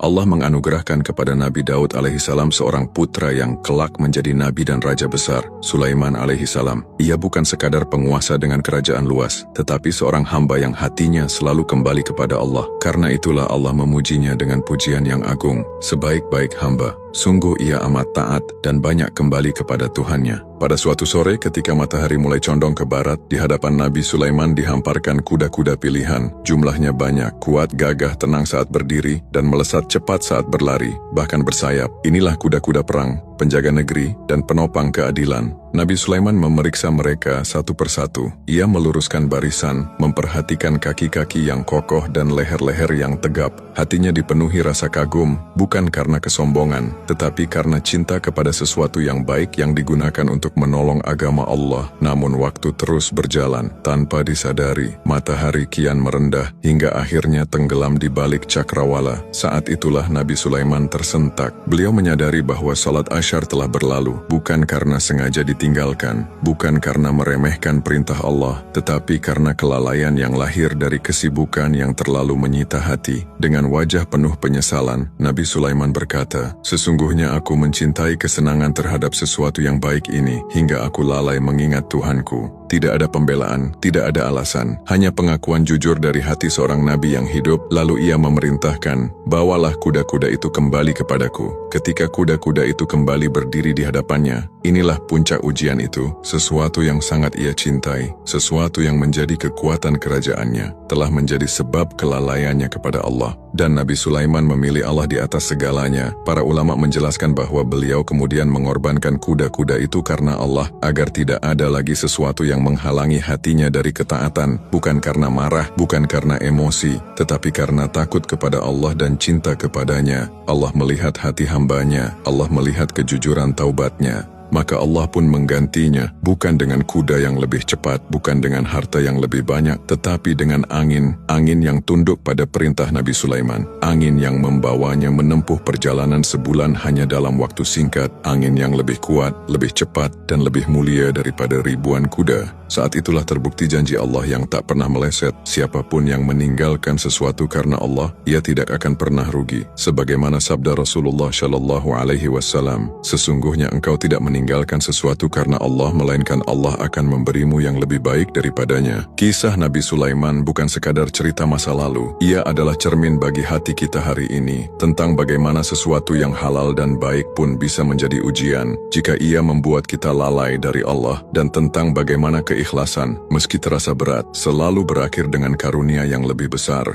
Allah menganugerahkan kepada Nabi Daud alaihissalam seorang putra yang kelak menjadi nabi dan raja besar, Sulaiman alaihissalam. Ia bukan sekadar penguasa dengan kerajaan luas, tetapi seorang hamba yang hatinya selalu kembali kepada Allah. Karena itulah Allah memujinya dengan pujian yang agung, sebaik-baik hamba. Sungguh ia amat taat dan banyak kembali kepada Tuhannya. Pada suatu sore ketika matahari mulai condong ke barat, di hadapan Nabi Sulaiman dihamparkan kuda-kuda pilihan. Jumlahnya banyak, kuat, gagah, tenang saat berdiri, dan melesat cepat saat berlari, bahkan bersayap. Inilah kuda-kuda perang, penjaga negeri, dan penopang keadilan. Nabi Sulaiman memeriksa mereka satu persatu. Ia meluruskan barisan, memperhatikan kaki-kaki yang kokoh dan leher-leher yang tegap. Hatinya dipenuhi rasa kagum, bukan karena kesombongan, tetapi karena cinta kepada sesuatu yang baik yang digunakan untuk menolong agama Allah. Namun waktu terus berjalan, tanpa disadari, matahari kian merendah, hingga akhirnya tenggelam di balik cakrawala. Saat itulah Nabi Sulaiman tersentak. Beliau menyadari bahwa salat Asyar telah berlalu, bukan karena sengaja ditinggalkan, bukan karena meremehkan perintah Allah, tetapi karena kelalaian yang lahir dari kesibukan yang terlalu menyita hati. Dengan wajah penuh penyesalan, Nabi Sulaiman berkata, "Sesungguhnya aku mencintai kesenangan terhadap sesuatu yang baik ini, hingga aku lalai mengingat Tuhanku." Tidak ada pembelaan, tidak ada alasan, hanya pengakuan jujur dari hati seorang nabi yang hidup. Lalu ia memerintahkan, "Bawalah kuda-kuda itu kembali kepadaku." Ketika kuda-kuda itu kembali berdiri di hadapannya, inilah puncak ujian itu. Sesuatu yang sangat ia cintai, sesuatu yang menjadi kekuatan kerajaannya, telah menjadi sebab kelalaiannya kepada Allah. Dan Nabi Sulaiman memilih Allah di atas segalanya. Para ulama menjelaskan bahwa beliau kemudian mengorbankan kuda-kuda itu karena Allah, agar tidak ada lagi sesuatu yang menghalangi hatinya dari ketaatan, bukan karena marah, bukan karena emosi, tetapi karena takut kepada Allah dan cinta kepadanya. Allah melihat hati hambanya, Allah melihat kejujuran taubatnya. Maka Allah pun menggantinya, bukan dengan kuda yang lebih cepat, bukan dengan harta yang lebih banyak, tetapi dengan angin yang tunduk pada perintah Nabi Sulaiman, angin yang membawanya menempuh perjalanan sebulan hanya dalam waktu singkat, angin yang lebih kuat, lebih cepat, dan lebih mulia daripada ribuan kuda. Saat itulah terbukti janji Allah yang tak pernah meleset. Siapapun yang meninggalkan sesuatu karena Allah, ia tidak akan pernah rugi. Sebagaimana sabda Rasulullah Shallallahu Alaihi Wasallam, "Sesungguhnya engkau tidak meninggalkan sesuatu karena Allah, melainkan Allah akan memberimu yang lebih baik daripadanya." Kisah Nabi Sulaiman bukan sekadar cerita masa lalu. Ia adalah cermin bagi hati kita hari ini, tentang bagaimana sesuatu yang halal dan baik pun bisa menjadi ujian jika ia membuat kita lalai dari Allah, dan tentang bagaimana keikhlasan, meski terasa berat, selalu berakhir dengan karunia yang lebih besar.